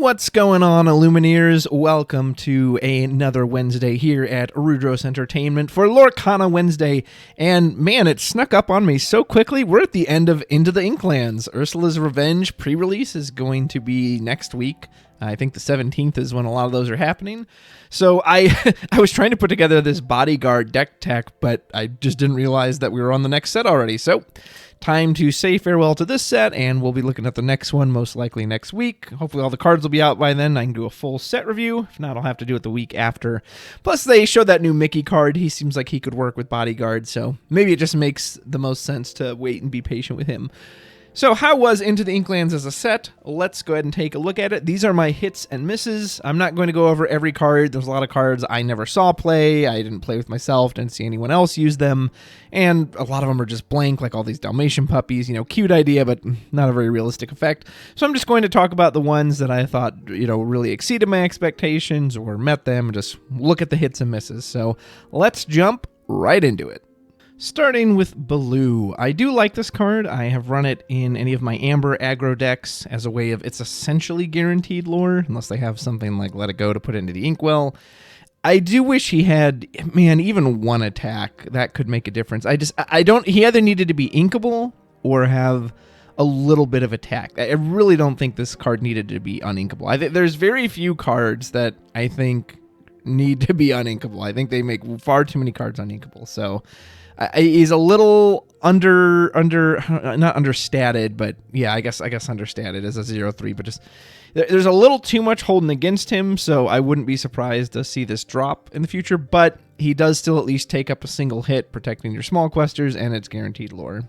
What's going on, Illumineers? Welcome to another Wednesday here at Rudros Entertainment for Lorcana Wednesday. And man, it snuck up on me so quickly. We're at the end of Into the Inklands. Ursula's Revenge pre-release is going to be next week. I think the 17th is when a lot of those are happening. So I was trying to put together this bodyguard deck tech, but I just didn't realize that we were on the next set already. So time to say farewell to this set, and we'll be looking at the next one most likely next week. Hopefully all the cards will be out by then. I can do a full set review. If not, I'll have to do it the week after. Plus, they showed that new Mickey card. He seems like he could work with bodyguard, so maybe it just makes the most sense to wait and be patient with him. So how was Into the Inklands as a set? Let's go ahead and take a look at it. These are my hits and misses. I'm not going to go over every card. There's a lot of cards I never saw play. I didn't play with myself, didn't see anyone else use them. And a lot of them are just blank, like all these Dalmatian puppies. You know, cute idea, but not a very realistic effect. So I'm just going to talk about the ones that I thought, you know, really exceeded my expectations or met them, and just look at the hits and misses. So let's jump right into it. Starting with Baloo. I do like this card. I have run it in any of my Amber aggro decks as a way of it's essentially guaranteed lore, unless they have something like Let It Go to put into the Inkwell. I do wish he had, man, even one attack. That could make a difference. He either needed to be inkable or have a little bit of attack. I really don't think this card needed to be uninkable. I think there's very few cards that I think need to be uninkable. I think they make far too many cards uninkable, so he's a little not understated, but yeah, I guess understated as a 0/3, but just there's a little too much holding against him, so I wouldn't be surprised to see this drop in the future, but he does still at least take up a single hit, protecting your small questers, and it's guaranteed lore.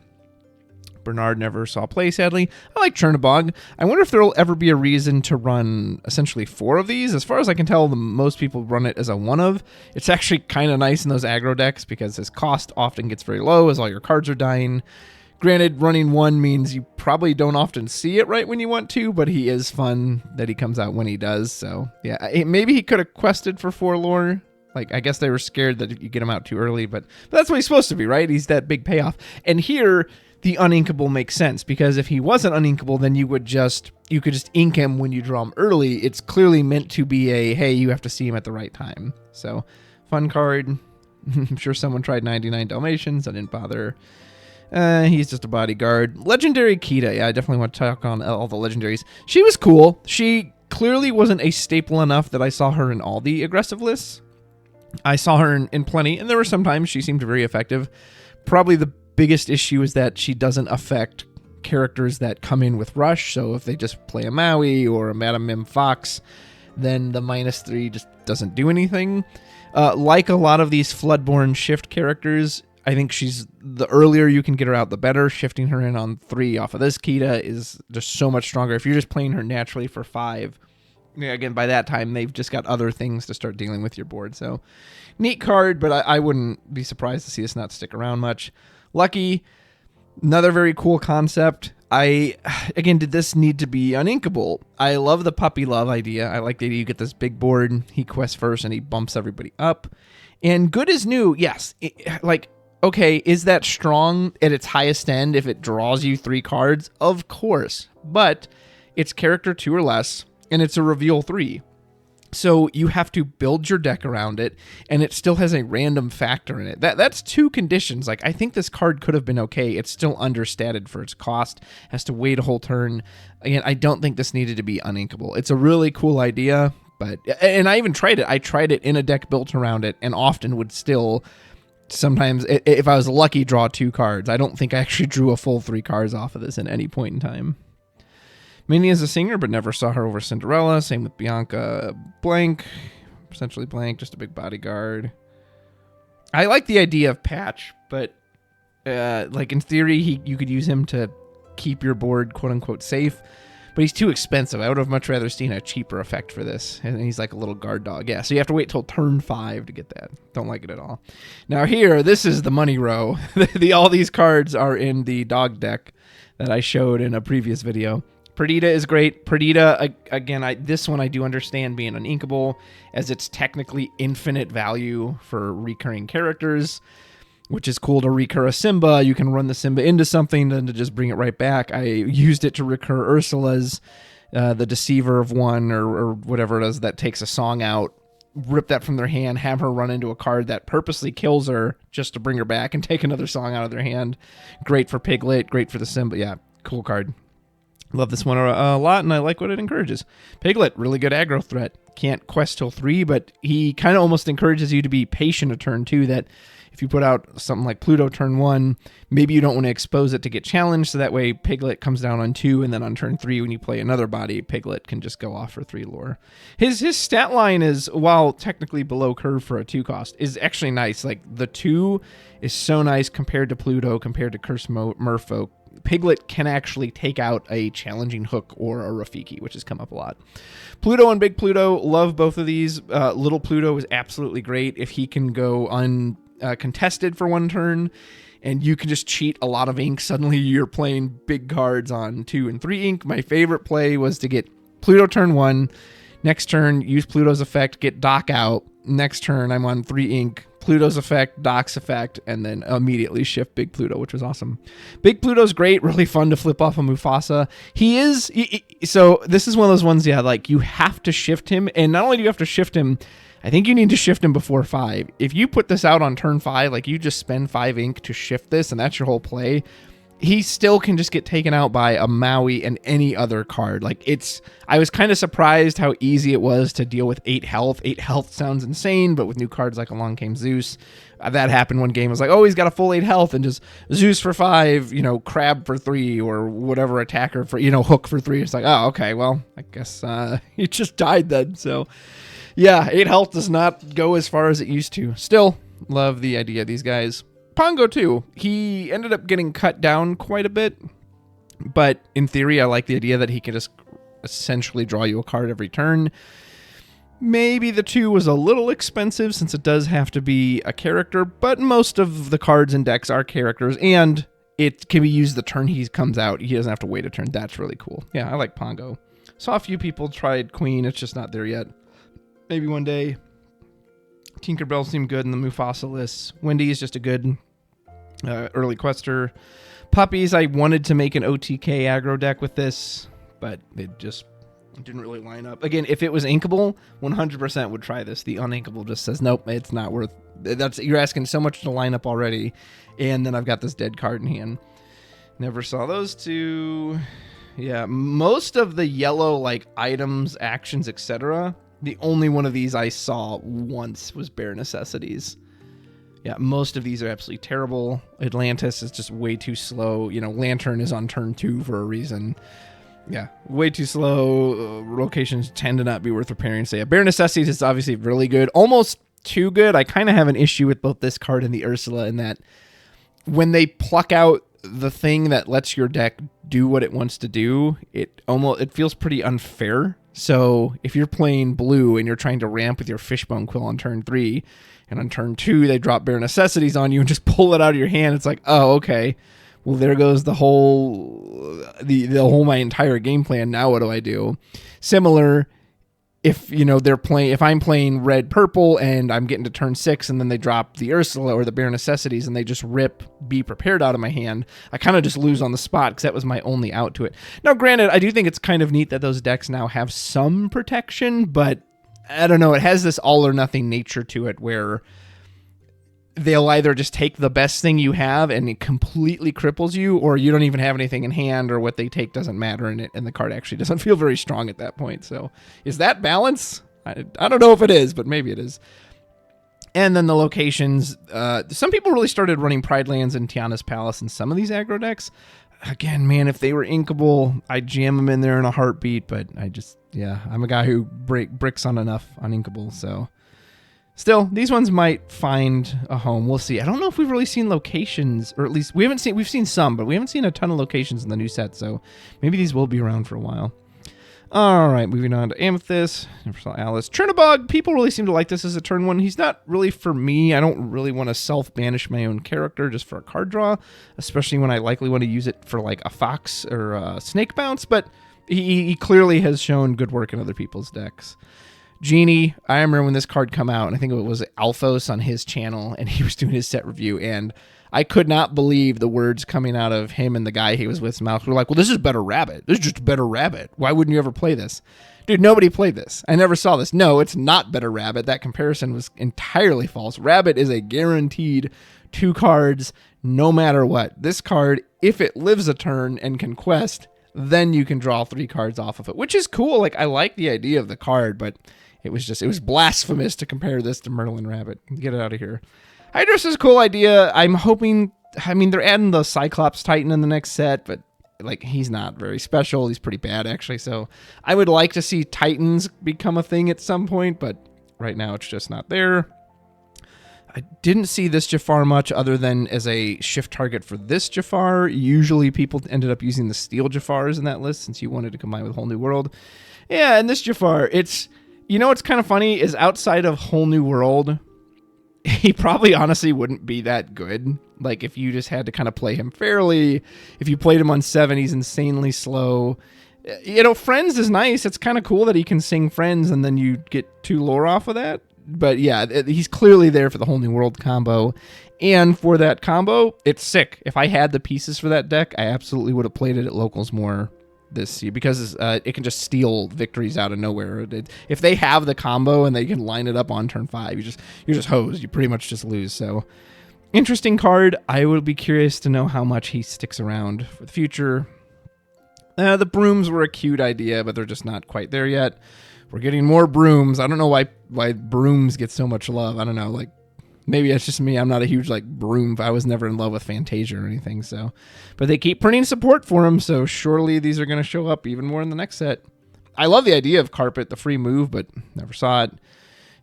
Bernard never saw play, sadly. I like Chernabog. I wonder if there will ever be a reason to run essentially 4 of these. As far as I can tell, most people run it as a 1 of. It's actually kind of nice in those aggro decks because his cost often gets very low as all your cards are dying. Granted, running 1 means you probably don't often see it right when you want to, but he is fun that he comes out when he does. So yeah, maybe he could have quested for 4 lore. Like, I guess they were scared that you get him out too early, but that's what he's supposed to be, right? He's that big payoff. And here, the uninkable makes sense, because if he wasn't uninkable, then you could just ink him when you draw him early. It's clearly meant to be hey, you have to see him at the right time. So, fun card. I'm sure someone tried 99 Dalmatians. I didn't bother. He's just a bodyguard. Legendary Kita. Yeah, I definitely want to talk on all the legendaries. She was cool. She clearly wasn't a staple enough that I saw her in all the aggressive lists. I saw her in plenty, and there were some times she seemed very effective. Probably the biggest issue is that she doesn't affect characters that come in with rush, so if they just play a Maui or a Madame Mim Fox, then the -3 just doesn't do anything. Like a lot of these Floodborn shift characters, I think the earlier you can get her out, the better. Shifting her in on 3 off of this Kita is just so much stronger. If you're just playing her naturally for 5, again, by that time, they've just got other things to start dealing with your board. So, neat card, but I wouldn't be surprised to see this not stick around much. Lucky, another very cool concept. Again, did this need to be uninkable? I love the puppy love idea. I like the idea you get this big board, he quests first, and he bumps everybody up. And good is new, yes. Okay, is that strong at its highest end if it draws you 3 cards? Of course, but it's character 2 or less, and it's a reveal 3. So you have to build your deck around it, and it still has a random factor in it. That's 2 conditions. Like, I think this card could have been okay. It's still understated for its cost. Has to wait a whole turn. Again, I don't think this needed to be uninkable. It's a really cool idea, and I even tried it. I tried it in a deck built around it, and often would still sometimes, if I was lucky, draw 2 cards. I don't think I actually drew a full 3 cards off of this at any point in time. Minnie is a singer, but never saw her over Cinderella. Same with Bianca. Blank. Essentially blank, just a big bodyguard. I like the idea of Patch, but like in theory, you could use him to keep your board quote-unquote safe, but he's too expensive. I would have much rather seen a cheaper effect for this, and he's like a little guard dog. Yeah, so you have to wait till turn 5 to get that. Don't like it at all. Now here, this is the money row. All these cards are in the dog deck that I showed in a previous video. Perdita is great. Perdita, again, this one I do understand being uninkable, as it's technically infinite value for recurring characters, which is cool to recur a Simba. You can run the Simba into something, then to just bring it right back. I used it to recur Ursula's the Deceiver of one or whatever it is that takes a song out, rip that from their hand, have her run into a card that purposely kills her just to bring her back and take another song out of their hand. Great for Piglet, great for the symbol. Yeah, cool card. Love this one a lot, and I like what it encourages. Piglet, really good aggro threat. Can't quest till 3, but he kind of almost encourages you to be patient a turn 2, that if you put out something like Pluto turn 1, maybe you don't want to expose it to get challenged, so that way Piglet comes down on 2, and then on turn 3, when you play another body, Piglet can just go off for 3 lore. His stat line is, while technically below curve for a 2 cost, is actually nice. Like, the 2 is so nice compared to Pluto, compared to Curse Merfolk. Piglet can actually take out a challenging hook or a Rafiki, which has come up a lot. Pluto and Big Pluto, love both of these. Little Pluto is absolutely great if he can go uncontested for 1 turn, and you can just cheat a lot of ink. Suddenly you're playing big cards on 2 and 3 ink. My favorite play was to get Pluto turn 1. Next turn, use Pluto's effect, get Doc out. Next turn, I'm on 3 ink. Pluto's effect, Doc's effect, and then immediately shift Big Pluto, which was awesome. Big Pluto's great, really fun to flip off of Mufasa. So this is one of those ones, yeah, like you have to shift him, and not only do you have to shift him, I think you need to shift him before 5. If you put this out on turn 5, like you just spend 5 ink to shift this, and that's your whole play, he still can just get taken out by a Maui and any other card. I was kind of surprised how easy it was to deal with 8 health. 8 health sounds insane, but with new cards like Along Came Zeus, that happened one game. I was like, oh, he's got a full 8 health, and just Zeus for 5, Crab for 3, or whatever attacker for, Hook for 3. It's like, oh, okay, well, I guess he just died then. So, yeah, 8 health does not go as far as it used to. Still, love the idea of these guys. Pongo, too. He ended up getting cut down quite a bit, but in theory, I like the idea that he can just essentially draw you a card every turn. Maybe the 2 was a little expensive since it does have to be a character, but most of the cards in decks are characters, and it can be used the turn he comes out. He doesn't have to wait a turn. That's really cool. Yeah, I like Pongo. Saw a few people tried Queen. It's just not there yet. Maybe one day. Tinkerbell seemed good in the Mufasa list. Wendy is just a good early quester. Puppies, I wanted to make an OTK aggro deck with this, but it just didn't really line up. Again, if it was inkable, 100% would try this. The uninkable just says, nope, it's not worth. You're asking so much to line up already, and then I've got this dead card in hand. Never saw those 2. Yeah, most of the yellow, like, items, actions, etc., the only one of these I saw once was Bare Necessities. Yeah, most of these are absolutely terrible. Atlantis is just way too slow. Lantern is on turn 2 for a reason. Yeah, way too slow. Locations tend to not be worth repairing. So yeah, Bare Necessities is obviously really good. Almost too good. I kind of have an issue with both this card and the Ursula in that when they pluck out the thing that lets your deck do what it wants to do, it feels pretty unfair. So if you're playing blue and you're trying to ramp with your Fishbone Quill on turn 3, and on turn 2 they drop Bare Necessities on you and just pull it out of your hand, it's like, oh, okay, well, there goes the whole my entire game plan. Now what do I do? Similar, if if I'm playing red purple and I'm getting to turn 6 and then they drop the Ursula or the Bare Necessities and they just rip Be Prepared out of my hand, I kind of just lose on the spot because that was my only out to it. Now, granted, I do think it's kind of neat that those decks now have some protection, but I don't know, it has this all or nothing nature to it where they'll either just take the best thing you have and it completely cripples you, or you don't even have anything in hand, or what they take doesn't matter, and the card actually doesn't feel very strong at that point. So is that balance? I don't know if it is, but maybe it is. And then the locations, some people really started running Pride Lands and Tiana's Palace in some of these aggro decks. Again, man, if they were inkable, I'd jam them in there in a heartbeat, but I'm a guy who bricks on enough on inkable, so still, these ones might find a home. We'll see. I don't know if we've really seen locations, or at least we've seen some, but we haven't seen a ton of locations in the new set, so maybe these will be around for a while. All right, moving on to Amethyst. Never saw Alice. Chernabog, people really seem to like this as a turn 1. He's not really for me. I don't really want to self-banish my own character just for a card draw, especially when I likely want to use it for like a Fox or a Snake Bounce, but he clearly has shown good work in other people's decks. Genie, I remember when this card come out, and I think it was Alphos on his channel, and he was doing his set review, and I could not believe the words coming out of him and the guy he was with's mouth. We're like, well, this is better Rabbit. This is just better Rabbit. Why wouldn't you ever play this? Dude, nobody played this. I never saw this. No, it's not better Rabbit. That comparison was entirely false. Rabbit is a guaranteed 2 cards no matter what. This card, if it lives a turn and can quest, then you can draw 3 cards off of it, which is cool. Like, I like the idea of the card, but it was blasphemous to compare this to Merlin Rabbit. Get it out of here. Hydros is a cool idea. I'm hoping, they're adding the Cyclops Titan in the next set, but like, he's not very special. He's pretty bad, actually. So I would like to see Titans become a thing at some point, but right now it's just not there. I didn't see this Jafar much other than as a shift target for this Jafar. Usually people ended up using the Steel Jafars in that list since you wanted to combine with Whole New World. Yeah, and this Jafar, it's, what's kind of funny is outside of Whole New World, he probably honestly wouldn't be that good. Like, if you just had to kind of play him fairly, if you played him on 7, he's insanely slow. Friends is nice. It's kind of cool that he can sing Friends and then you get 2 lore off of that. But yeah, he's clearly there for the Whole New World combo. And for that combo, it's sick. If I had the pieces for that deck, I absolutely would have played it at locals more this year because it can just steal victories out of nowhere. If they have the combo and they can line it up on turn 5, you're just hosed. You pretty much just lose. So interesting card. I would be curious to know how much he sticks around for the future. The brooms were a cute idea, but they're just not quite there yet. We're getting more brooms. I don't know why brooms get so much love. I don't know. Like, maybe it's just me. I'm not a huge broom. I was never in love with Fantasia or anything. So, but they keep printing support for them. So surely these are going to show up even more in the next set. I love the idea of Carpet, the free move, but never saw it.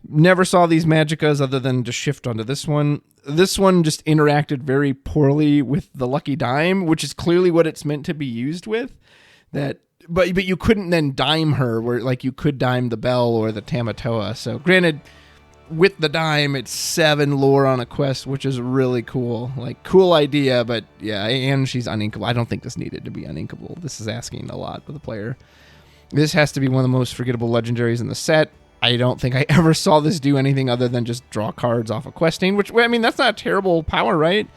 Never saw these Magicas other than just shift onto this one. This one just interacted very poorly with the Lucky Dime, which is clearly what it's meant to be used with. But you couldn't then dime her where you could dime the Bell or the Tamatoa. So granted, with the dime, it's 7 lore on a quest, which is really cool. Cool idea, but yeah, and she's uninkable. I don't think this needed to be uninkable. This is asking a lot of the player. This has to be one of the most forgettable legendaries in the set. I don't think I ever saw this do anything other than just draw cards off of questing, which, that's not a terrible power, right?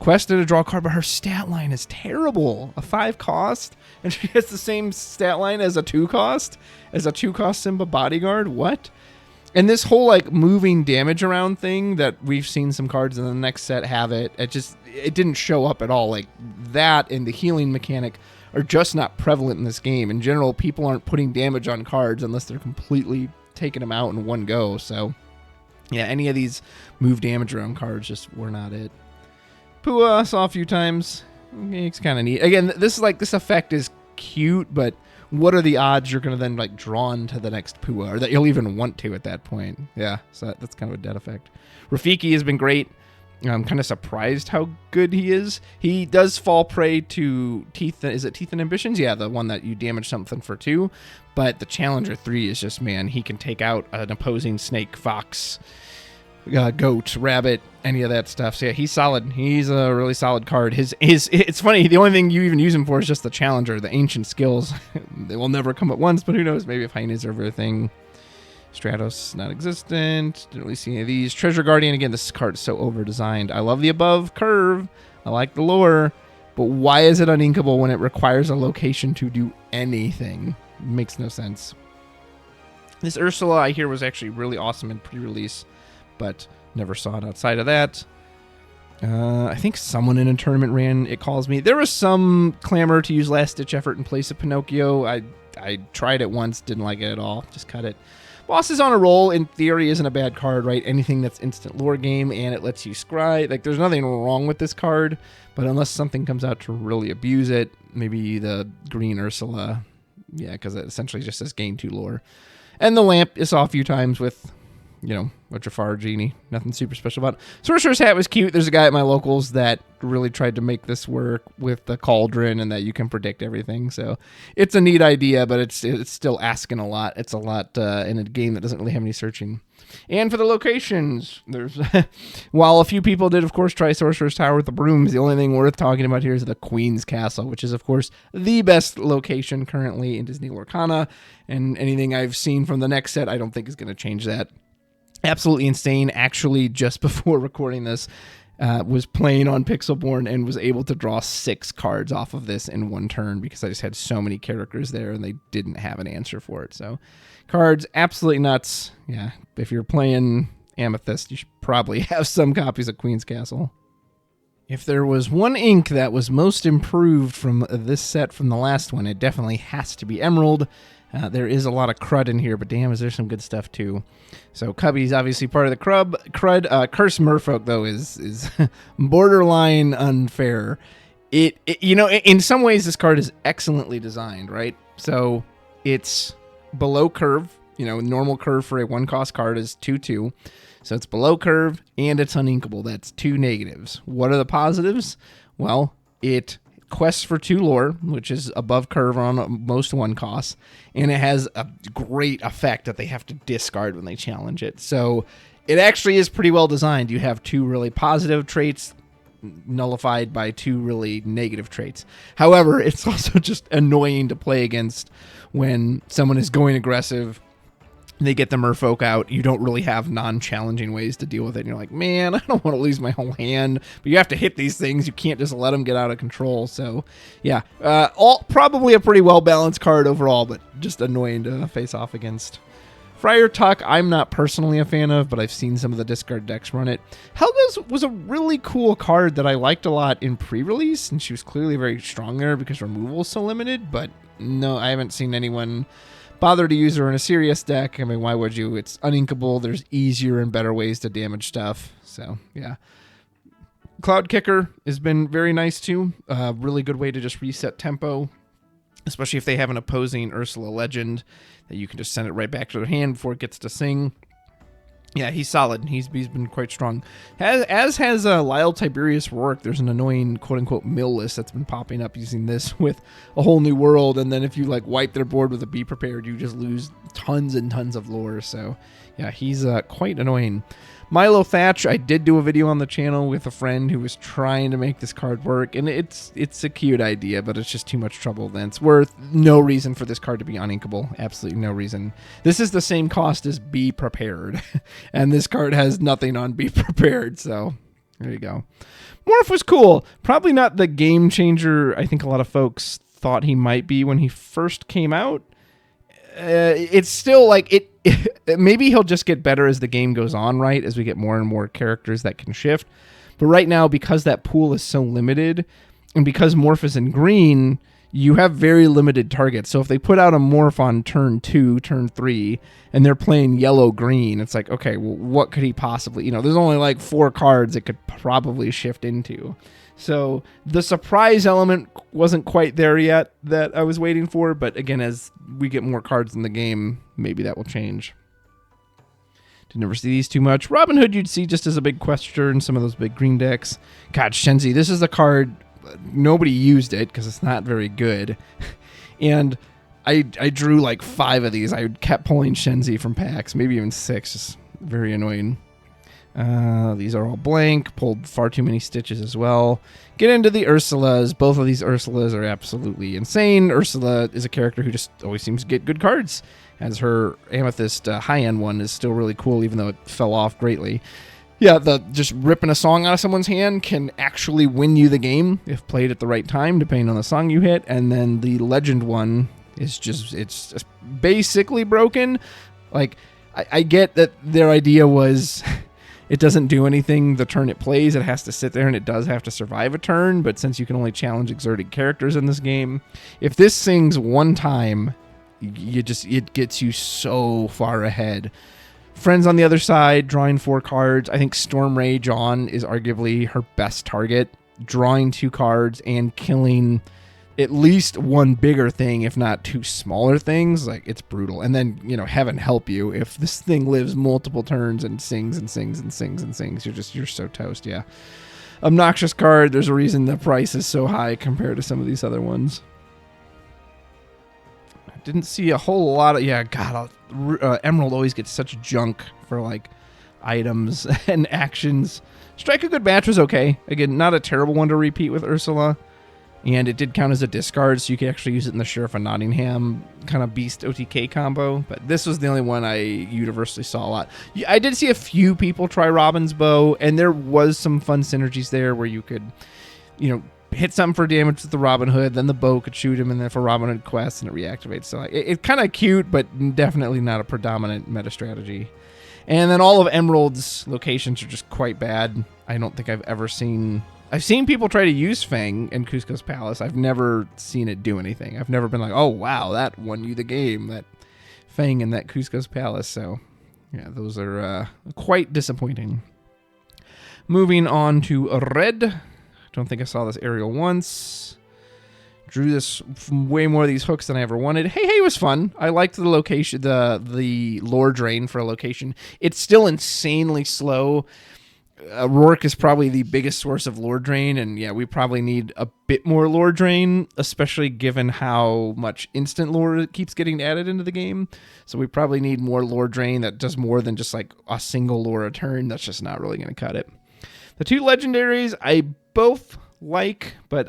Quested to draw a card, but her stat line is terrible. A 5 cost, and she has the same stat line as a 2 cost, Simba Bodyguard. What? And this whole moving damage around thing that we've seen some cards in the next set have it didn't show up at all. That and the healing mechanic are just not prevalent in this game. In general, people aren't putting damage on cards unless they're completely taking them out in one go. So yeah, any of these move damage around cards just were not it. Pua saw a few times. It's kind of neat. Again, this effect is cute, but what are the odds you're going to then drawn to the next Pua, or that you'll even want to at that point? Yeah, so that's kind of a dead effect. Rafiki has been great. I'm kind of surprised how good he is. He does fall prey to Teeth. Is it Teeth and Ambitions? Yeah, the one that you damage something for 2. But the Challenger 3 is just, man, he can take out an opposing snake, fox, goat, rabbit, any of that stuff. So yeah, he's solid. He's a really solid card. It's funny, the only thing you even use him for is just the Challenger, the ancient skills. They will never come at once, but who knows? Maybe if Hyenas are everything. Stratos, not existent. Didn't really see any of these. Treasure Guardian, again, this card is so over-designed. I love the above curve. I like the lore. But why is it uninkable when it requires a location to do anything? It makes no sense. This Ursula, I hear, was actually really awesome in pre-release, but never saw it outside of that. I think someone in a tournament ran It Calls Me. There was some clamor to use Last Ditch Effort in place of Pinocchio. I tried it once, didn't like it at all. Just cut it. Boss is on a roll, in theory, isn't a bad card, right? Anything that's instant lore game and it lets you scry. There's nothing wrong with this card, but unless something comes out to really abuse it, maybe the green Ursula, yeah, because it essentially just says gain 2 lore. And the lamp is saw a few times with, a Jafar Genie. Nothing super special about it. Sorcerer's Hat was cute. There's a guy at my locals that really tried to make this work with the cauldron and that you can predict everything. So it's a neat idea, but it's still asking a lot. It's a lot in a game that doesn't really have any searching. And for the locations, there's while a few people did, of course, try Sorcerer's Tower with the brooms, the only thing worth talking about here is the Queen's Castle, which is, of course, the best location currently in Disney Lorcana. And anything I've seen from the next set, I don't think is going to change that. Absolutely insane. Actually, just before recording this, was playing on Pixelborn and was able to draw 6 cards off of this in one turn because I just had so many characters there and they didn't have an answer for it. So cards, absolutely nuts. Yeah, if you're playing Amethyst, you should probably have some copies of Queen's Castle. If there was one ink that was most improved from this set from the last one, it definitely has to be Emerald. There is a lot of crud in here, but damn, is there some good stuff too. So Cubby's obviously part of the crud. Curse Merfolk, though, is borderline unfair. It you know, in some ways, this card is excellently designed, right? So it's below curve. You know, normal curve for a 1-cost card is 2/2. So it's below curve, and it's uninkable. That's 2 negatives. What are the positives? Well, it quests for 2 lore, which is above curve on most 1 costs, and it has a great effect that they have to discard when they challenge it. So it actually is pretty well designed. You have 2 really positive traits nullified by 2 really negative traits. However, it's also just annoying to play against when someone is going aggressive. They get the merfolk out. You don't really have non-challenging ways to deal with it. And you're like, man, I don't want to lose my whole hand. But you have to hit these things. You can't just let them get out of control. So, yeah, probably a pretty well-balanced card overall, but just annoying to face off against. Friar Tuck, I'm not personally a fan of, but I've seen some of the discard decks run it. Helga's was a really cool card that I liked a lot in pre-release, and she was clearly very strong there because removal is so limited. But no, I haven't seen anyone bother to use her in a serious deck. I mean, why would you? It's uninkable. There's easier and better ways to damage stuff. So, yeah. Cloud Kicker has been very nice, too. Really good way to just reset tempo, especially if they have an opposing Ursula Legend that you can just send it right back to their hand before it gets to sing. Yeah, he's solid. He's been quite strong. As has Lyle Tiberius Rourke. There's an annoying quote-unquote mill list that's been popping up using this with a whole new world, and then if you like wipe their board with a Be Prepared, you just lose tons and tons of lore. So yeah, he's quite annoying. Milo Thatch, I did do a video on the channel with a friend who was trying to make this card work, and it's a cute idea, but it's just too much trouble. Then it's worth no reason for this card to be uninkable. Absolutely no reason. This is the same cost as Be Prepared, and this card has nothing on Be Prepared, so there you go. Morph was cool. Probably not the game changer I think a lot of folks thought he might be when he first came out. It's still like it. Maybe he'll just get better as the game goes on, right? As we get more and more characters that can shift. But right now, because that pool is so limited, and because Morph is in green, you have very limited targets. So if they put out a Morph on turn 2, turn 3, and they're playing yellow-green, it's like, okay, well, what could he possibly... You know, there's only like 4 cards it could probably shift into. So the surprise element wasn't quite there yet that I was waiting for, but again, as we get more cards in the game, maybe that will change. Didn't ever see these too much. Robin Hood you'd see just as a big quester in some of those big green decks. God, Shenzi, this is the card, nobody used it because it's not very good. And I drew like 5 of these. I kept pulling Shenzi from packs, maybe even 6, just very annoying. These are all blank. Pulled far too many stitches as well. Get into the Ursulas. Both of these Ursulas are absolutely insane. Ursula is a character who just always seems to get good cards. As her Amethyst high-end one is still really cool, even though it fell off greatly. Yeah, just ripping a song out of someone's hand can actually win you the game if played at the right time, depending on the song you hit. And then the Legend one is it's just basically broken. Like, I get that their idea was... It doesn't do anything the turn it plays. It has to sit there, and it does have to survive a turn. But since you can only challenge exerted characters in this game, if this sings one time, it gets you so far ahead. Friends on the other side, drawing 4 cards. I think Storm Rage on is arguably her best target. Drawing 2 cards and killing at least one bigger thing, if not 2 smaller things. Like, it's brutal. And then, you know, heaven help you if this thing lives multiple turns and sings and sings and sings and sings. You're so toast. Yeah. Obnoxious card. There's a reason the price is so high compared to some of these other ones. I didn't see a whole lot of, yeah, God, Emerald always gets such junk for like items and actions. Strike a Good Match was okay. Again, not a terrible one to repeat with Ursula. And it did count as a discard, so you could actually use it in the Sheriff of Nottingham kind of beast OTK combo. But this was the only one I universally saw a lot. I did see a few people try Robin's Bow, and there was some fun synergies there where you could, hit something for damage with the Robin Hood, then the bow could shoot him, and then for Robin Hood quests, and it reactivates. So it's kind of cute, but definitely not a predominant meta strategy. And then all of Emerald's locations are just quite bad. I don't think I've ever seen... I've seen people try to use Fang in Cusco's Palace. I've never seen it do anything. I've never been like, oh, wow, that won you the game, that Fang in that Cusco's Palace. So, yeah, those are quite disappointing. Moving on to Red. Don't think I saw this aerial once. Drew this way more of these hooks than I ever wanted. Hey was fun. I liked the location, the lore drain for a location. It's still insanely slow. Rourke is probably the biggest source of lore drain, and yeah, we probably need a bit more lore drain, especially given how much instant lore keeps getting added into the game. So we probably need more lore drain that does more than just like a single lore a turn. That's just not really going to cut it. The two legendaries I both like, but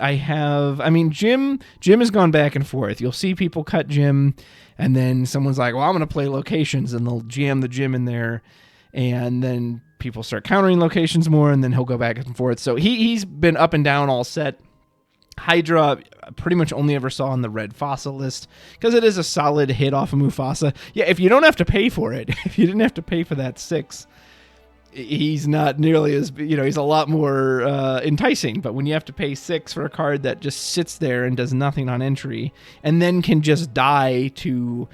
Jim has gone back and forth. You'll see people cut Jim, and then someone's like, well, I'm going to play locations, and they'll jam the Jim in there, and then people start countering locations more, and then he'll go back and forth. So he's been up and down all set. Hydra, pretty much only ever saw on the Red Fossil list, because it is a solid hit off of Mufasa. Yeah, if you don't have to pay for it, if you didn't have to pay for that 6, he's not nearly as, he's a lot more enticing. But when you have to pay 6 for a card that just sits there and does nothing on entry, and then can just die to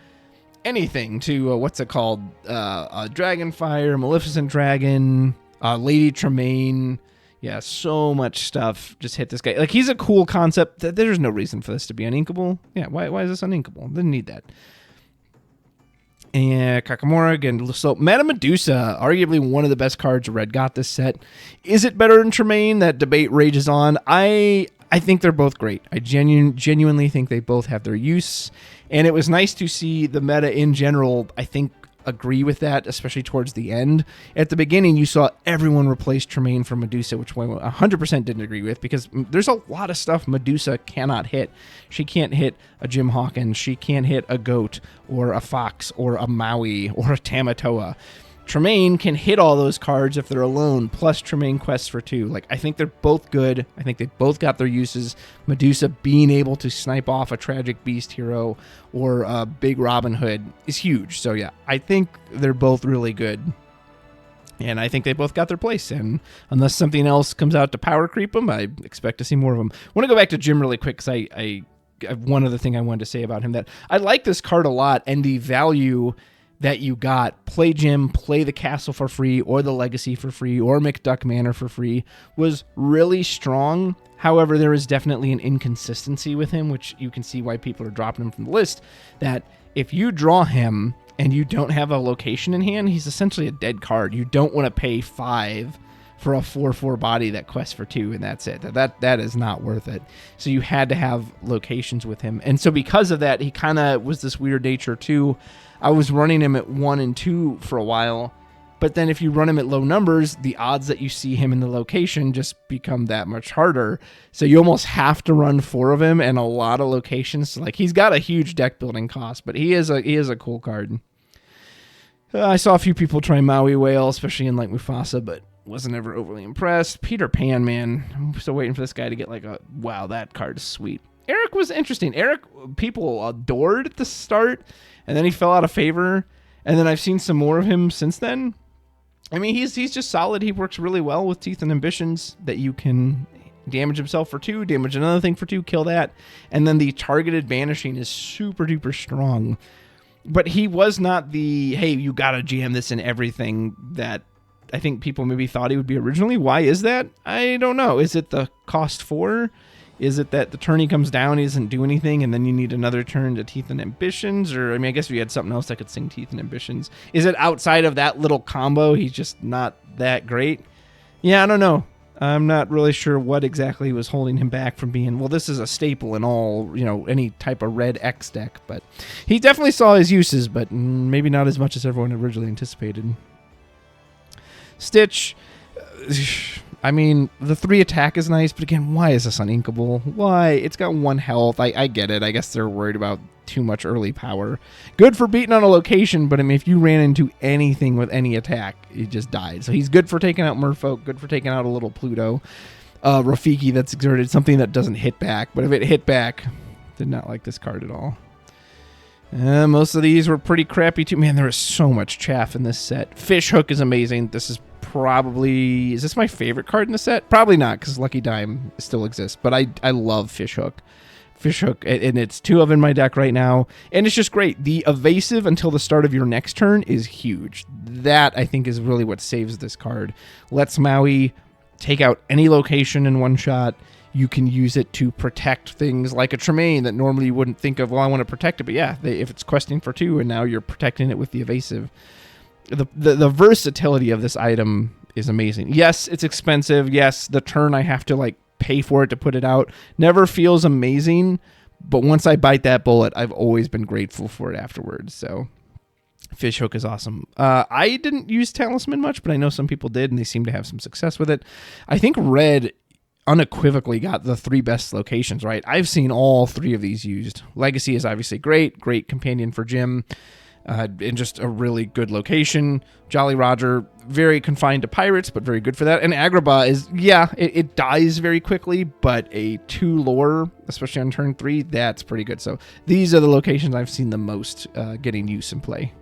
anything, to what's it called, Dragonfire, Maleficent Dragon, Lady Tremaine. Yeah, so much stuff just hit this guy. Like, he's a cool concept. There's no reason for this to be uninkable. Yeah, why is this uninkable? Didn't need that. And Kakamora again. So Madame Medusa, arguably one of the best cards Red got this set. Is it better than Tremaine? That debate rages on. I think they're both great. I genuinely think they both have their use. And it was nice to see the meta in general, I think, agree with that, especially towards the end. At the beginning, you saw everyone replace Tremaine for Medusa, which I 100% didn't agree with, because there's a lot of stuff Medusa cannot hit. She can't hit a Jim Hawkins. She can't hit a goat or a fox or a Maui or a Tamatoa. Tremaine can hit all those cards if they're alone, plus Tremaine quests for 2. Like, I think they're both good. I think they both got their uses. Medusa being able to snipe off a tragic beast hero or a big Robin Hood is huge. So yeah, I think they're both really good. And I think they both got their place. And unless something else comes out to power creep them, I expect to see more of them. I want to go back to Jim really quick, because I one other thing I wanted to say about him, that I like this card a lot, and the value that you got, play Jim, play the castle for free, or the legacy for free, or McDuck Manor for free, was really strong. However, there is definitely an inconsistency with him, which you can see why people are dropping him from the list, that if you draw him and you don't have a location in hand, he's essentially a dead card. You don't want to pay 5 for a 4/4 body that quests for 2, and that's it. That is not worth it. So you had to have locations with him. And so because of that, he kind of was this weird nature too. I was running him at 1 and 2 for a while, but then if you run him at low numbers, the odds that you see him in the location just become that much harder. So you almost have to run 4 of him and a lot of locations. So like, he's got a huge deck building cost, but he is a cool card. I saw a few people try Maui Whale, especially in like Mufasa, but wasn't ever overly impressed. Peter Pan, man, I'm still waiting for this guy to get like wow, that card is sweet. Eric was interesting. Eric, people adored at the start, and then he fell out of favor, and then I've seen some more of him since then. I mean, he's just solid. He works really well with Teeth and Ambitions, that you can damage himself for 2, damage another thing for 2, kill that, and then the targeted banishing is super duper strong. But he was not the, hey, you gotta jam this in everything that I think people maybe thought he would be originally. Why is that? I don't know. Is it the cost 4? Is it that the turn he comes down, he doesn't do anything, and then you need another turn to Teeth and Ambitions? Or, I mean, I guess if you had something else that could sing Teeth and Ambitions. Is it outside of that little combo, he's just not that great? Yeah, I don't know. I'm not really sure what exactly was holding him back from being, well, this is a staple in all, any type of red X deck. But he definitely saw his uses, but maybe not as much as everyone originally anticipated. Stitch, I mean, the 3 attack is nice, but again, why is this uninkable? Why? It's got 1 health. I get it. I guess they're worried about too much early power. Good for beating on a location, but I mean, if you ran into anything with any attack, it just died. So he's good for taking out Merfolk, good for taking out a little Pluto. Rafiki that's exerted, something that doesn't hit back, but if it hit back, did not like this card at all. Most of these were pretty crappy too. Man, there is so much chaff in this set. Fishhook is amazing. This is probably... Is this my favorite card in the set? Probably not, because Lucky Dime still exists. But I love Fishhook. Fishhook, and it's 2 of in my deck right now. And it's just great. The evasive until the start of your next turn is huge. That, I think, is really what saves this card. Lets Maui take out any location in one shot. You can use it to protect things like a Tremaine that normally you wouldn't think of, well, I want to protect it. But yeah, if it's questing for 2 and now you're protecting it with the evasive. The versatility of this item is amazing. Yes, it's expensive. Yes, the turn I have to pay for it to put it out never feels amazing. But once I bite that bullet, I've always been grateful for it afterwards. So Fishhook is awesome. I didn't use Talisman much, but I know some people did, and they seem to have some success with it. I think Red unequivocally got the 3 best locations, right? I've seen all 3 of these used. Legacy is obviously great companion for Jim, in just a really good location. Jolly Roger, very confined to pirates, but very good for that. And Agrabah is, it dies very quickly, but a 2 lore, especially on turn 3, that's pretty good. So these are the locations I've seen the most getting use and play.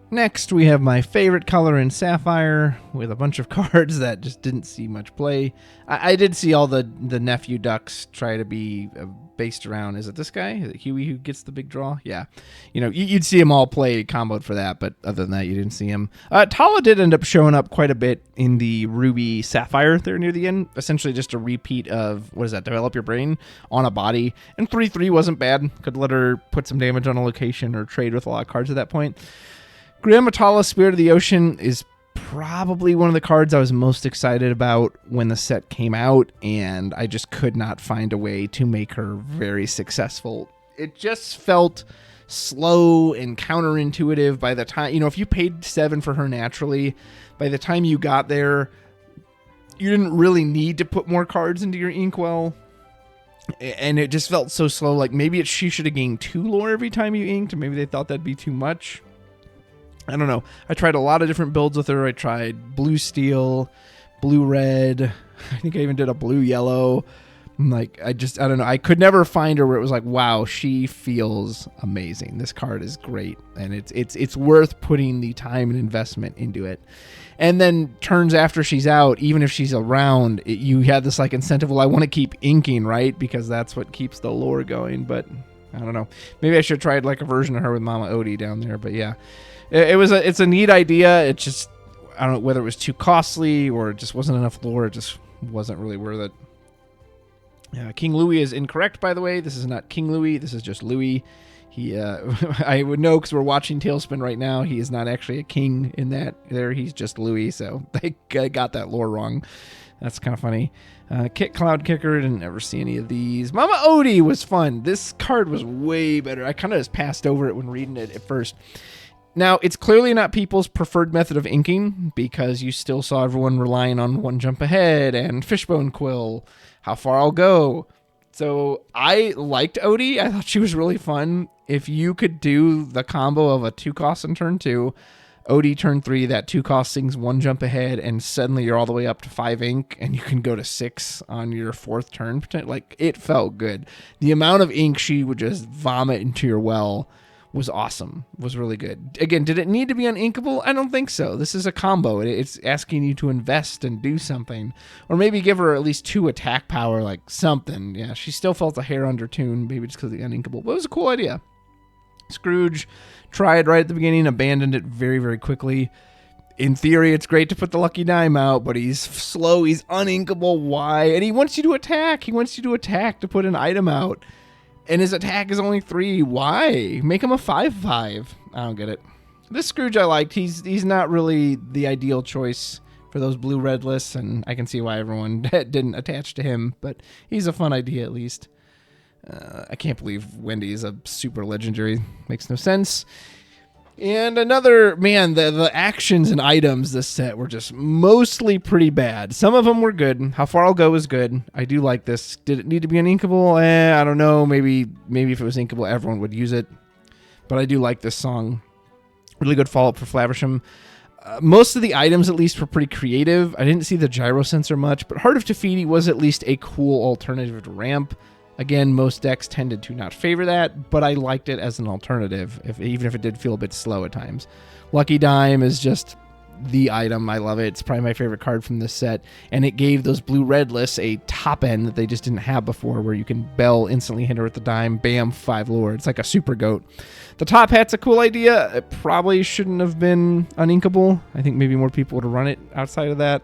Next, we have my favorite color in Sapphire with a bunch of cards that just didn't see much play. I did see all the nephew ducks try to be based around, is it this guy? Is it Huey who gets the big draw? Yeah. You'd see them all play comboed for that, but other than that, you didn't see him. Tala did end up showing up quite a bit in the Ruby Sapphire there near the end. Essentially just a repeat of, Develop Your Brain on a body. And 3/3 wasn't bad. Could let her put some damage on a location or trade with a lot of cards at that point. Grammatala, Spirit of the Ocean, is probably one of the cards I was most excited about when the set came out, and I just could not find a way to make her very successful. It just felt slow and counterintuitive by the time, if you paid 7 for her naturally, by the time you got there, you didn't really need to put more cards into your Inkwell. And it just felt so slow. Maybe she should have gained 2 lore every time you inked, or maybe they thought that'd be too much. I don't know. I tried a lot of different builds with her. I tried blue steel, blue red. I think I even did a blue yellow. I don't know. I could never find her where it was wow, she feels amazing. This card is great, and it's worth putting the time and investment into it. And then turns after she's out, even if she's around, you had this incentive. Well, I want to keep inking, right? Because that's what keeps the lore going. But I don't know. Maybe I should have tried a version of her with Mama Odie down there. But yeah. It's a neat idea. It just, I don't know whether it was too costly or it just wasn't enough lore. It just wasn't really worth it. King Louis is incorrect, by the way. This is not King Louis. This is just Louis. He, I would know because we're watching Tailspin right now. He is not actually a king in that there. He's just Louis. So they got that lore wrong. That's kind of funny. Cloud Kicker, didn't ever see any of these. Mama Odie was fun. This card was way better. I kind of just passed over it when reading it at first. Now, it's clearly not people's preferred method of inking because you still saw everyone relying on One Jump Ahead and Fishbone Quill, How Far I'll Go. So I liked Odie. I thought she was really fun. If you could do the combo of a 2-cost in turn 2, Odie turn 3, that 2-cost sings One Jump Ahead, and suddenly you're all the way up to 5 ink, and you can go to 6 on your 4th turn. It felt good. The amount of ink she would just vomit into your well was awesome, was really good. Again, did it need to be uninkable? I don't think so. This is a combo. It's asking you to invest and do something. Or maybe give her at least 2 attack power, something. Yeah, she still felt a hair under tune, maybe just because of the uninkable. But it was a cool idea. Scrooge tried right at the beginning, abandoned it very, very quickly. In theory, it's great to put the Lucky Dime out, but he's slow, he's uninkable. Why? And he wants you to attack. He wants you to attack to put an item out. And his attack is only 3. Why? Make him a 5/5. I don't get it. This Scrooge I liked. He's not really the ideal choice for for those blue-red lists, and I can see why everyone didn't attach to him, but he's a fun idea at least. I can't believe Wendy is a super legendary. Makes no sense. And another, man, the actions and items this set were just mostly pretty bad. Some of them were good. How Far I'll Go is good. I do like this. Did it need to be an inkable? I don't know. Maybe if it was inkable, everyone would use it. But I do like this song. Really good follow-up for Flaversham. Most of the items, at least, were pretty creative. I didn't see the gyro sensor much, but Heart of Tefiti was at least a cool alternative to ramp. Again, most decks tended to not favor that, but I liked it as an alternative, even if it did feel a bit slow at times. Lucky Dime is just the item. I love it. It's probably my favorite card from this set, and it gave those blue-red lists a top end that they just didn't have before, where you can Bell, instantly hit her with the dime, bam, 5 lore. It's like a super goat. The top hat's a cool idea. It probably shouldn't have been uninkable. I think maybe more people would have run it outside of that.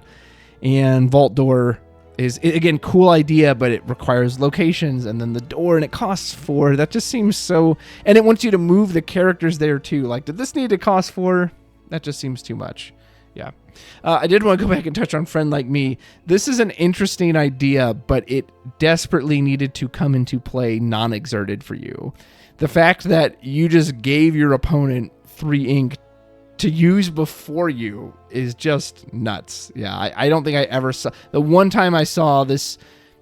And Vault Door is, again, cool idea, but it requires locations and then the door, and it costs 4. That just seems so... And it wants you to move the characters there, too. Like, did this need to cost 4? That just seems too much. Yeah. I did want to go back and touch on Friend Like Me. This is an interesting idea, but it desperately needed to come into play non-exerted for you. The fact that you just gave your opponent 3 ink to use before you is just nuts. Yeah, I don't think I ever saw... The one time I saw this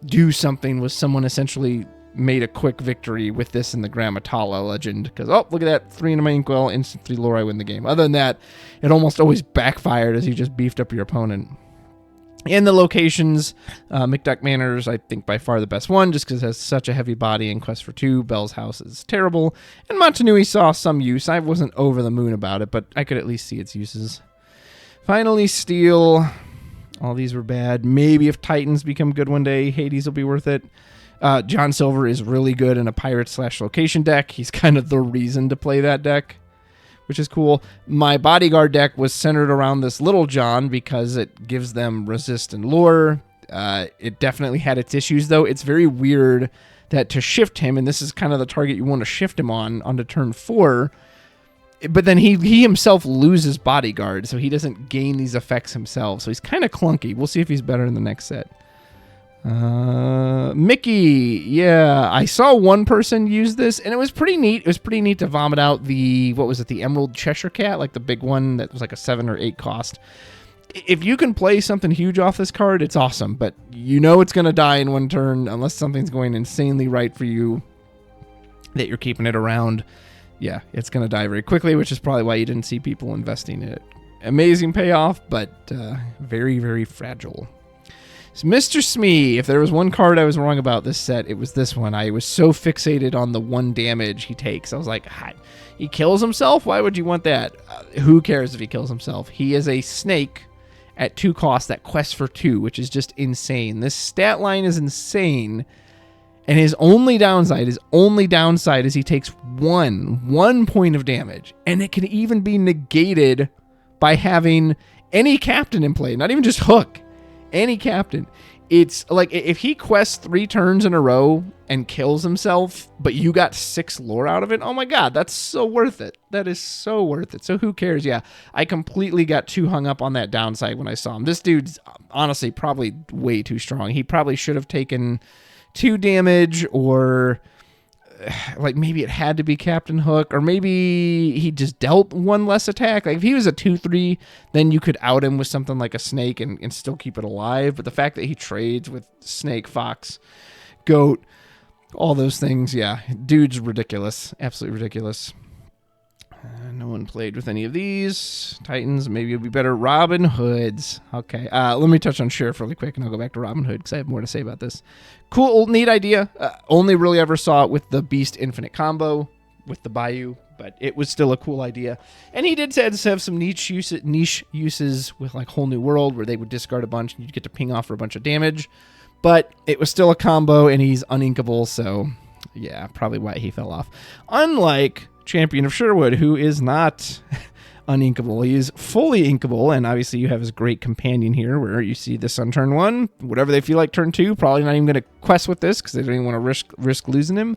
do something was someone essentially made a quick victory with this in the Grammatala legend. Because, oh, look at that. 3 into my inkwell, instant 3 lore, I win the game. Other than that, it almost always backfired as you just beefed up your opponent. And the locations, McDuck Manor's, I think, by far the best one, just because it has such a heavy body, and Quest for 2, Bell's House is terrible. And Montanui saw some use. I wasn't over the moon about it, but I could at least see its uses. Finally, Steel. All these were bad. Maybe if Titans become good one day, Hades will be worth it. John Silver is really good in a pirate/location deck. He's kind of the reason to play that deck, which is cool. My bodyguard deck was centered around this Little John because it gives them resist and lure. It definitely had its issues, though. It's very weird that to shift him, and this is kind of the target you want to shift him onto turn 4, but then he himself loses bodyguard, so he doesn't gain these effects himself. So he's kind of clunky. We'll see if he's better in the next set. Mickey, yeah, I saw one person use this, and it was pretty neat. It was pretty neat to vomit out the, what was it, the Emerald Cheshire Cat, like the big one that was like a 7 or 8 cost. If you can play something huge off this card, it's awesome, but you know it's going to die in one turn unless something's going insanely right for you that you're keeping it around. Yeah, it's going to die very quickly, which is probably why you didn't see people investing in it. Amazing payoff, but very, very fragile. So Mr. Smee, if there was one card I was wrong about this set, it was this one. I was so fixated on the 1 damage he takes. I was like, he kills himself? Why would you want that? Who cares if he kills himself? He is a snake at 2 costs that quests for 2, which is just insane. This stat line is insane. And his only downside is he takes one point of damage. And it can even be negated by having any captain in play, not even just Hook. Any captain. It's like if he quests 3 turns in a row and kills himself, but you got 6 lore out of it, oh my god, that's so worth it. That is so worth it. So who cares? Yeah, I completely got too hung up on that downside when I saw him. This dude's honestly probably way too strong. He probably should have taken 2 damage, or like maybe it had to be Captain Hook, or maybe he just dealt 1 less attack. Like if he was a 2/3, then you could out him with something like a snake and still keep it alive. But the fact that he trades with snake, fox, goat, all those things, yeah, dude's ridiculous. Absolutely ridiculous. No one played with any of these. Titans, maybe it'll be better. Robin Hoods. Okay, let me touch on Sheriff really quick, and I'll go back to Robin Hood, because I have more to say about this. Cool, neat idea. Only really ever saw it with the Beast Infinite combo, with the Bayou, but it was still a cool idea. And he did have some niche uses with like Whole New World, where they would discard a bunch, and you'd get to ping off for a bunch of damage. But it was still a combo, and he's uninkable, so yeah, probably why he fell off. Unlike Champion of Sherwood, who is not uninkable. He is fully inkable, and obviously you have his great companion here, where you see this on turn 1, whatever they feel like turn 2, probably not even going to quest with this, because they don't even want to risk losing him.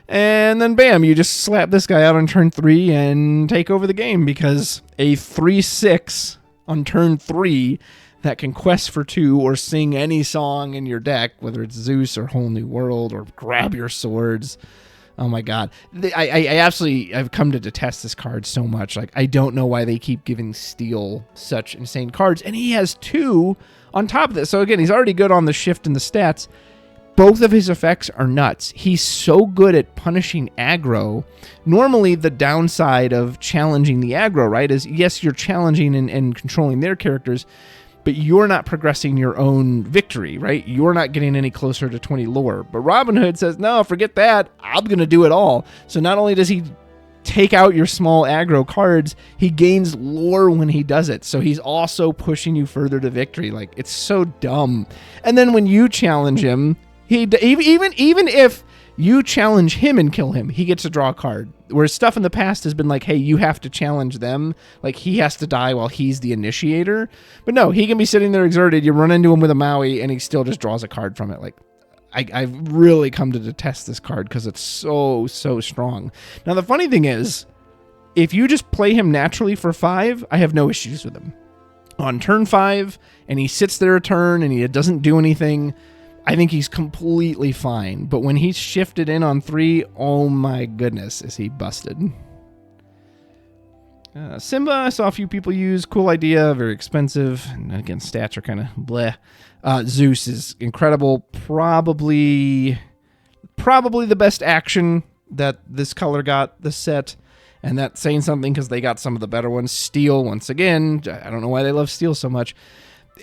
And then bam, you just slap this guy out on turn 3 and take over the game, because a 3/6 on turn 3, that can quest for 2 or sing any song in your deck, whether it's Zeus or Whole New World or Grab Your Swords. Oh my God. I've come to detest this card so much. Like, I don't know why they keep giving Steel such insane cards. And he has 2 on top of this. So again, he's already good on the shift and the stats. Both of his effects are nuts. He's so good at punishing aggro. Normally, the downside of challenging the aggro, right, is yes, you're challenging and controlling their characters, but you're not progressing your own victory, right? You're not getting any closer to 20 lore. But Robin Hood says, no, forget that. I'm going to do it all. So not only does he take out your small aggro cards, he gains lore when he does it. So he's also pushing you further to victory. Like, it's so dumb. And then when you challenge him, even if you challenge him and kill him, he gets to draw a card. Whereas stuff in the past has been like, hey, you have to challenge them. Like, he has to die while he's the initiator. But no, he can be sitting there exerted. You run into him with a Maui, and he still just draws a card from it. Like, I've really come to detest this card because it's so strong. Now, the funny thing is, if you just play him naturally for 5, I have no issues with him. On turn 5, and he sits there a turn, and he doesn't do anything, I think he's completely fine. But when he's shifted in on 3, oh my goodness, is he busted. Simba, I saw a few people use. Cool idea, very expensive. And again, stats are kind of bleh. Zeus is incredible. Probably the best action that this color got this set. And that's saying something because they got some of the better ones. Steel, once again. I don't know why they love Steel so much.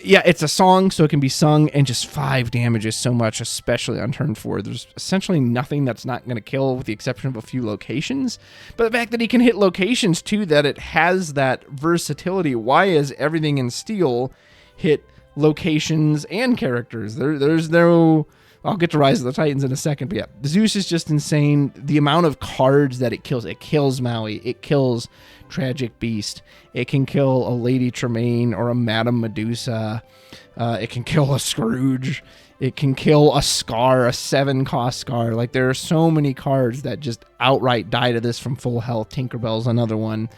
Yeah, it's a song, so it can be sung, and just 5 damage is so much, especially on turn 4. There's essentially nothing that's not going to kill, with the exception of a few locations. But the fact that he can hit locations, too, that it has that versatility. Why is everything in Steel hit locations and characters? There's no... I'll get to Rise of the Titans in a second, but yeah, Zeus is just insane. The amount of cards that it kills Maui, it kills Tragic Beast, it can kill a Lady Tremaine or a Madame Medusa, it can kill a Scrooge, it can kill a Scar, a 7-cost Scar. Like, there are so many cards that just outright die to this from full health. Tinkerbell's another one.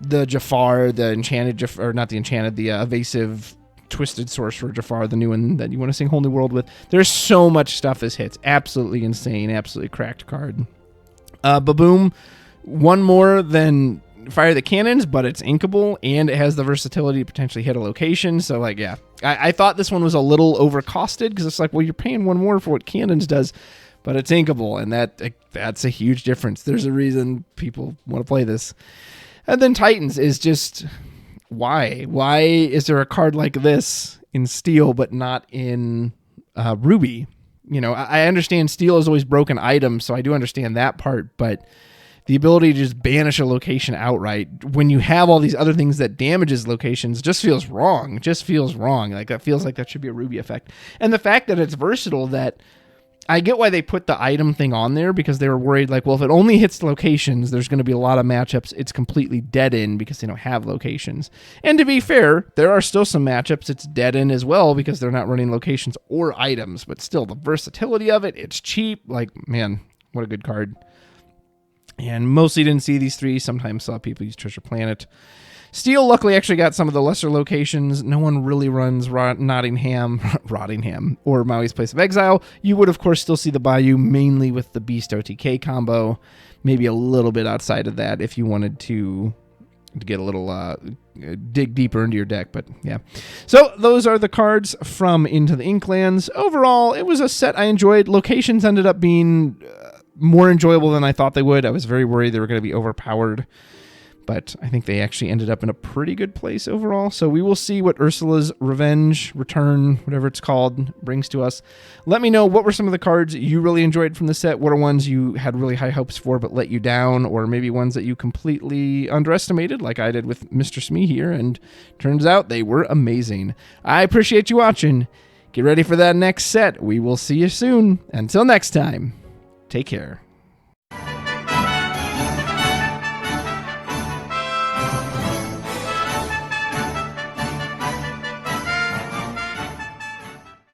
The Jafar, the enchanted Jafar, or not the enchanted, the evasive Twisted Sorcerer Jafar, the new one that you want to sing Whole New World with. There's so much stuff as hits. Absolutely insane. Absolutely cracked card. Baboom, one more than Fire the Cannons, but it's inkable, and it has the versatility to potentially hit a location. So, like, yeah. I thought this one was a little overcosted, because it's like, well, you're paying one more for what Cannons does, but it's inkable, and that's a huge difference. There's a reason people want to play this. And then Titans is just... Why? Why is there a card like this in Steel but not in Ruby? You know, I understand Steel is always broken items, so I do understand that part, but the ability to just banish a location outright when you have all these other things that damages locations just feels wrong. It just feels wrong. Like, that feels like that should be a Ruby effect. And the fact that it's versatile, that I get why they put the item thing on there, because they were worried, like, well, if it only hits locations, there's going to be a lot of matchups it's completely dead in because they don't have locations. And to be fair, there are still some matchups it's dead in as well because they're not running locations or items, but still, the versatility of it, it's cheap. Like, man, what a good card. And mostly didn't see these 3. Sometimes saw people use Treasure Planet. Steel luckily actually got some of the lesser locations. No one really runs Rottingham or Maui's Place of Exile. You would, of course, still see the Bayou mainly with the Beast OTK combo. Maybe a little bit outside of that if you wanted to get a little dig deeper into your deck. But yeah. So those are the cards from Into the Inklands. Overall, it was a set I enjoyed. Locations ended up being more enjoyable than I thought they would. I was very worried they were going to be overpowered, but I think they actually ended up in a pretty good place overall. So we will see what Ursula's Revenge, Return, whatever it's called, brings to us. Let me know, what were some of the cards you really enjoyed from the set? What are ones you had really high hopes for but let you down? Or maybe ones that you completely underestimated, like I did with Mr. Smee here, and turns out they were amazing. I appreciate you watching. Get ready for that next set. We will see you soon. Until next time, take care.